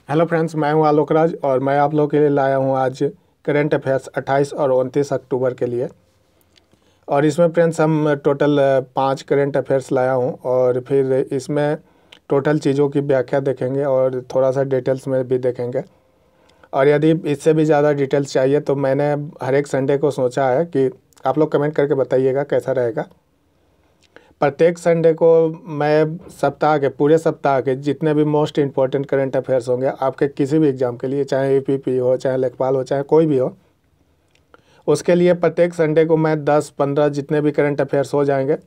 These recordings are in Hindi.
हेलो फ्रेंड्स, मैं हूं आलोक राज और मैं आप लोगों के लिए लाया हूं आज करंट अफेयर्स 28 और 29 अक्टूबर के लिए। और इसमें फ्रेंड्स हम टोटल 5 करंट अफेयर्स लाया हूं और फिर इसमें टोटल चीज़ों की व्याख्या देखेंगे और थोड़ा सा डिटेल्स में भी देखेंगे। और यदि इससे भी ज़्यादा डिटेल्स चाहिए तो मैंने हर एक संडे को सोचा है कि आप लोग कमेंट करके बताइएगा कैसा रहेगा। प्रत्येक संडे को मैं पूरे सप्ताह के जितने भी मोस्ट इम्पॉर्टेंट करंट अफेयर्स होंगे आपके किसी भी एग्ज़ाम के लिए, चाहे एपीपी हो, चाहे लेखपाल हो, चाहे कोई भी हो, उसके लिए प्रत्येक संडे को मैं 10-15 जितने भी करंट अफेयर्स हो जाएंगे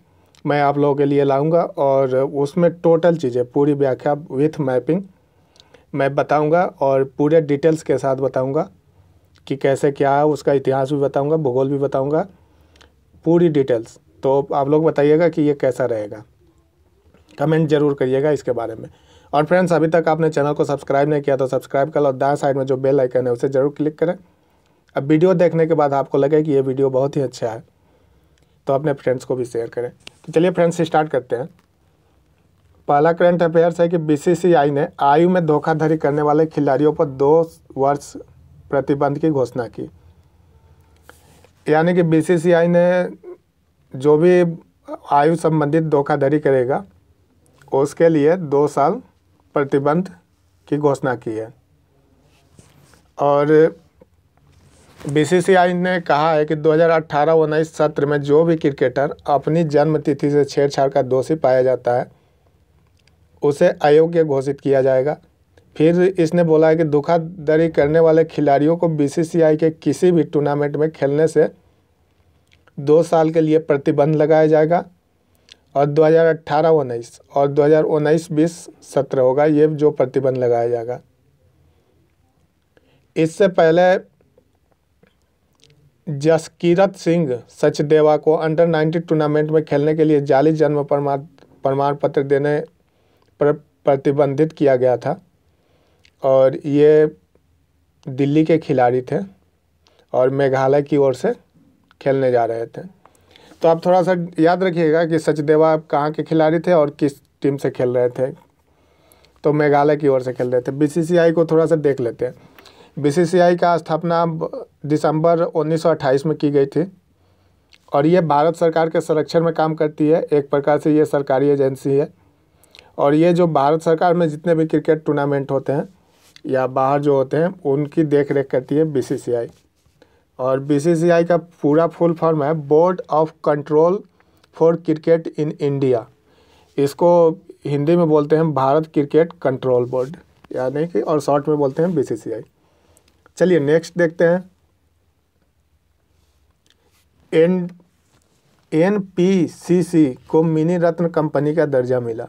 मैं आप लोगों के लिए लाऊंगा और उसमें टोटल चीज़ें पूरी व्याख्या विथ मैपिंग मैं बताऊंगा और पूरे डिटेल्स के साथ बताऊंगा कि कैसे क्या है। उसका इतिहास भी बताऊंगा, भूगोल भी बताऊंगा, पूरी डिटेल्स। तो आप लोग बताइएगा कि ये कैसा रहेगा, कमेंट जरूर करिएगा इसके बारे में। और फ्रेंड्स, अभी तक आपने चैनल को सब्सक्राइब नहीं किया तो सब्सक्राइब कर लो और दाएं साइड में जो बेल आइकन है उसे ज़रूर क्लिक करें। अब वीडियो देखने के बाद आपको लगे कि ये वीडियो बहुत ही अच्छा है तो अपने फ्रेंड्स को भी शेयर करें। तो चलिए फ्रेंड्स, स्टार्ट करते हैं। पहला करंट अफेयर्स है कि बीसीसीआई ने आयु में धोखाधड़ी करने वाले खिलाड़ियों पर 2 वर्ष प्रतिबंध की घोषणा की। यानी कि बीसीसीआई ने जो भी आयु संबंधित धोखाधड़ी करेगा उसके लिए 2 साल प्रतिबंध की घोषणा की है। और बीसीसीआई ने कहा है कि 2018-19 सत्र में जो भी क्रिकेटर अपनी जन्म तिथि से छेड़छाड़ का दोषी पाया जाता है उसे अयोग्य घोषित किया जाएगा। फिर इसने बोला है कि धोखाधड़ी करने वाले खिलाड़ियों को बीसीसीआई के किसी भी टूर्नामेंट में खेलने से 2 साल के लिए प्रतिबंध लगाया जाएगा। और 2018-19 और 2019-20 सत्र होगा ये जो प्रतिबंध लगाया जाएगा। इससे पहले जसकीरत सिंह सचदेवा को अंडर 19 टूर्नामेंट में खेलने के लिए जाली जन्म प्रमाण पत्र देने पर प्रतिबंधित किया गया था और ये दिल्ली के खिलाड़ी थे और मेघालय की ओर से खेलने जा रहे थे। तो आप थोड़ा सा याद रखिएगा कि सचदेवा कहाँ के खिलाड़ी थे और किस टीम से खेल रहे थे। तो मेघालय की ओर से खेल रहे थे। बीसीसीआई को थोड़ा सा देख लेते हैं। बीसीसीआई का स्थापना दिसंबर 1928 में की गई थी और ये भारत सरकार के संरक्षण में काम करती है। एक प्रकार से ये सरकारी एजेंसी है और ये जो भारत सरकार में जितने भी क्रिकेट टूर्नामेंट होते हैं या बाहर जो होते हैं उनकी देख रेख करती है बीसीसीआई। और बीसीसीआई का पूरा फुल फॉर्म है board of control for cricket in India. इसको हिंदी में बोलते हैं भारत क्रिकेट कंट्रोल बोर्ड, यानी कि और शॉर्ट में बोलते हैं बीसीसीआई। चलिए नेक्स्ट देखते हैं। एनपीसीसी को मिनी रत्न कंपनी का दर्जा मिला।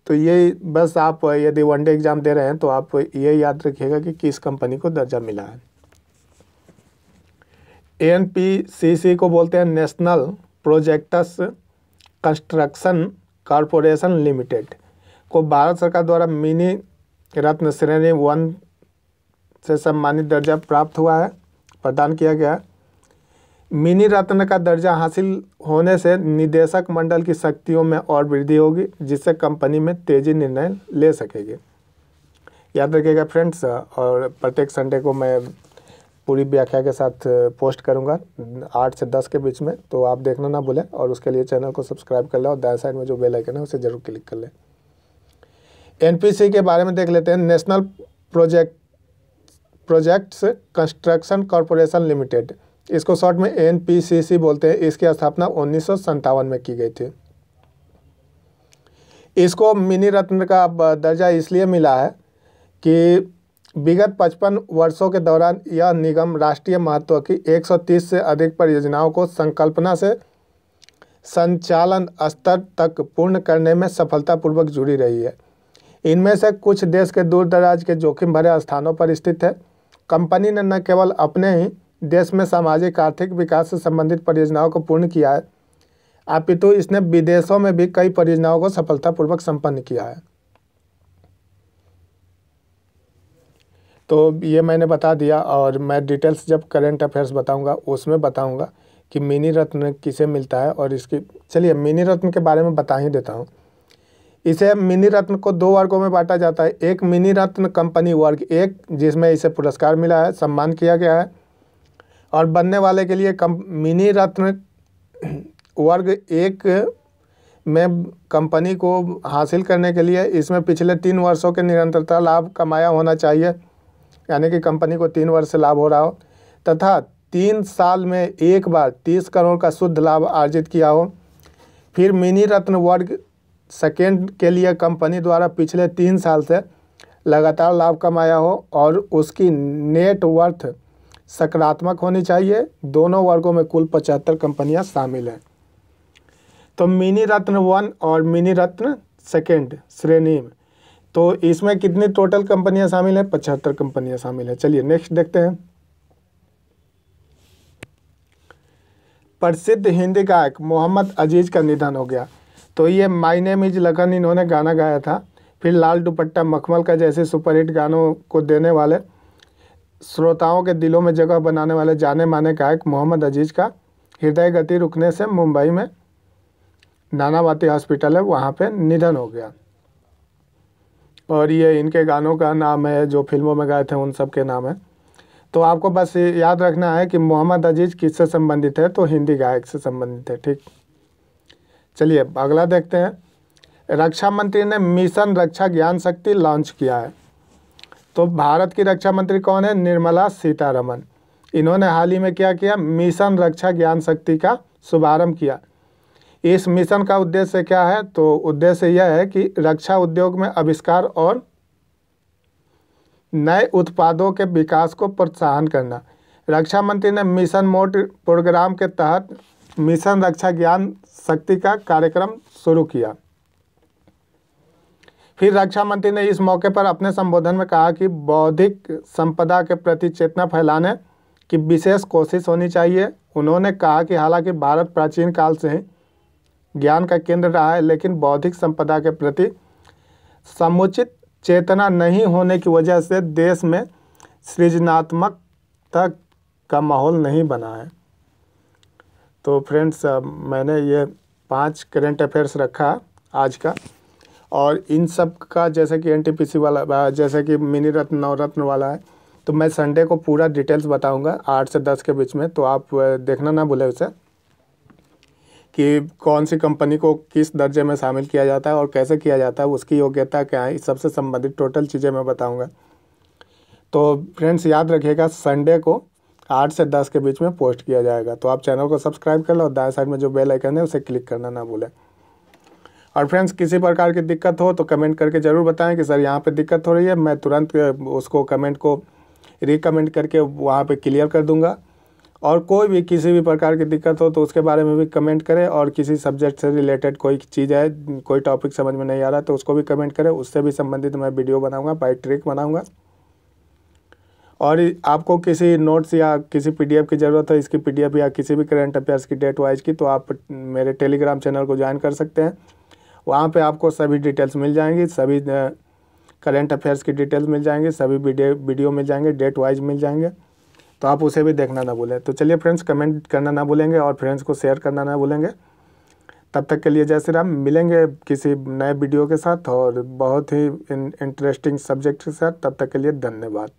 तो ये बस आप यदि वनडे एग्जाम दे रहे हैं तो आप ये याद रखिएगा कि किस कंपनी को दर्जा मिला है। एनपीसीसी को बोलते हैं national projects construction corporation limited को भारत सरकार द्वारा मिनी रत्न श्रेणी 1 से सम्मानित दर्जा प्राप्त हुआ है, प्रदान किया गया है। मिनी रत्न का दर्जा हासिल होने से निदेशक मंडल की शक्तियों में और वृद्धि होगी जिससे कंपनी में तेजी निर्णय ले सकेगी। याद रखिएगा फ्रेंड्स। और प्रत्येक संडे को मैं पूरी व्याख्या के साथ पोस्ट करूंगा 8 से 10 के बीच में, तो आप देखना ना भूलें और उसके लिए चैनल को सब्सक्राइब कर लें और दाएं साइड में जो बेल आइकन है उसे जरूर क्लिक कर लें। एनपीसी के बारे में देख लेते हैं। National projects construction corporation limited, इसको शॉर्ट में एनपीसीसी बोलते हैं। इसकी स्थापना 1957 में की गई थी। इसको मिनी रत्न का दर्जा इसलिए मिला है कि विगत 55 वर्षों के दौरान यह निगम राष्ट्रीय महत्व की 130 से अधिक परियोजनाओं को संकल्पना से संचालन स्तर तक पूर्ण करने में सफलतापूर्वक जुड़ी रही है। इनमें से कुछ देश के दूर दराज के जोखिम भरे स्थानों पर स्थित है। कंपनी ने न केवल अपने ही देश में सामाजिक आर्थिक विकास से संबंधित परियोजनाओं को पूर्ण किया है अपितु इसने विदेशों में भी कई परियोजनाओं को सफलतापूर्वक संपन्न किया है। तो ये मैंने बता दिया और मैं डिटेल्स जब करंट अफेयर्स बताऊंगा उसमें बताऊंगा कि मिनी रत्न किसे मिलता है और इसकी। चलिए मिनी रत्न के बारे में बता ही देता हूँ। इसे मिनी रत्न को 2 वर्गों में बांटा जाता है। एक मिनी रत्न कंपनी वर्ग 1 जिसमें इसे पुरस्कार मिला है, सम्मान किया गया है, और बनने वाले के लिए मिनी रत्न वर्ग 1 में कंपनी को हासिल करने के लिए इसमें पिछले 3 वर्षों के निरंतरता लाभ कमाया होना चाहिए, यानी कि कंपनी को 3 वर्ष से लाभ हो रहा हो, तथा 3 साल में एक बार 30 करोड़ का शुद्ध लाभ अर्जित किया हो। फिर मिनी रत्न वर्ग सेकेंड के लिए कंपनी द्वारा पिछले 3 साल से लगातार लाभ कमाया हो और उसकी नेट वर्थ सकारात्मक होनी चाहिए। दोनों वर्गों में कुल 75 कंपनियां शामिल हैं। तो मिनी रत्न 1 और मिनी रत्न सेकेंड श्रेणी में, तो इसमें कितनी टोटल कंपनियां शामिल हैं? 75 कंपनियां शामिल हैं। चलिए नेक्स्ट देखते हैं। प्रसिद्ध हिंदी गायक मोहम्मद अजीज़ का निधन हो गया। तो ये माय नेम इज़ लखन इन्होंने गाना गाया था। फिर लाल दुपट्टा मखमल का जैसे सुपरहिट गानों को देने वाले, श्रोताओं के दिलों में जगह बनाने वाले जाने माने गायक मोहम्मद अजीज़ का हृदय गति रुकने से मुंबई में नानावती हॉस्पिटल है वहाँ पे निधन हो गया। और ये इनके गानों का नाम है जो फिल्मों में गाए थे उन सब के नाम है। तो आपको बस याद रखना है कि मोहम्मद अजीज़ किससे संबंधित है, तो हिंदी गायक से संबंधित है। ठीक, चलिए अगला देखते हैं। रक्षा मंत्री ने मिशन रक्षा ज्ञान शक्ति लॉन्च किया है। तो भारत की रक्षा मंत्री कौन है? निर्मला सीतारमण। इन्होंने हाल ही में क्या किया? मिशन रक्षा ज्ञान शक्ति का शुभारंभ किया। इस मिशन का उद्देश्य क्या है? तो उद्देश्य यह है कि रक्षा उद्योग में आविष्कार और नए उत्पादों के विकास को प्रोत्साहन करना। रक्षा मंत्री ने मिशन मोड प्रोग्राम के तहत मिशन रक्षा ज्ञान शक्ति का कार्यक्रम शुरू किया। फिर रक्षा मंत्री ने इस मौके पर अपने संबोधन में कहा कि बौद्धिक संपदा के प्रति चेतना फैलाने की विशेष कोशिश होनी चाहिए। उन्होंने कहा कि हालांकि भारत प्राचीन काल से ही ज्ञान का केंद्र रहा है, लेकिन बौद्धिक संपदा के प्रति समुचित चेतना नहीं होने की वजह से देश में सृजनात्मकता का माहौल नहीं बना है। तो फ्रेंड्स, मैंने ये 5 करंट अफेयर्स रखा आज का, और इन सब का जैसे कि एनटीपीसी वाला, जैसे कि मिनी रत्न नवरत्न वाला है, तो मैं संडे को पूरा डिटेल्स बताऊंगा 8 से 10 के बीच में। तो आप देखना ना भूलें उसे, कि कौन सी कंपनी को किस दर्जे में शामिल किया जाता है और कैसे किया जाता है, उसकी योग्यता क्या है, इस सबसे संबंधित टोटल चीज़ें मैं बताऊंगा। तो फ्रेंड्स याद रखिएगा, संडे को 8 से 10 के बीच में पोस्ट किया जाएगा। तो आप चैनल को सब्सक्राइब कर लो और दाएं साइड में जो बेल आइकन है उसे क्लिक करना ना भूलें। और फ्रेंड्स, किसी प्रकार की दिक्कत हो तो कमेंट करके ज़रूर बताएं कि सर यहाँ पे दिक्कत हो रही है। मैं तुरंत उसको कमेंट को रिकमेंट करके वहाँ पे क्लियर कर दूँगा। और कोई भी किसी भी प्रकार की दिक्कत हो तो उसके बारे में भी कमेंट करें। और किसी सब्जेक्ट से रिलेटेड कोई चीज़ है, कोई टॉपिक समझ में नहीं आ रहा तो उसको भी कमेंट करें, उससे भी संबंधित मैं वीडियो बनाऊँगा, बाय ट्रिक बनाऊँगा। और आपको किसी नोट्स या किसी पीडीएफ की ज़रूरत है, इसकी पीडीएफ या किसी भी करंट अफेयर्स की डेट वाइज की, तो आप मेरे टेलीग्राम चैनल को ज्वाइन कर सकते हैं। वहाँ पे आपको सभी डिटेल्स मिल जाएंगी, सभी करंट अफेयर्स की डिटेल्स मिल जाएंगी, सभी वीडियो मिल जाएंगे, डेट वाइज मिल जाएंगे। तो आप उसे भी देखना ना भूलें। तो चलिए फ्रेंड्स, कमेंट करना ना भूलेंगे और फ्रेंड्स को शेयर करना ना भूलेंगे। तब तक के लिए जय श्री राम। मिलेंगे किसी नए वीडियो के साथ और बहुत ही इंटरेस्टिंग सब्जेक्ट के साथ। तब तक के लिए धन्यवाद।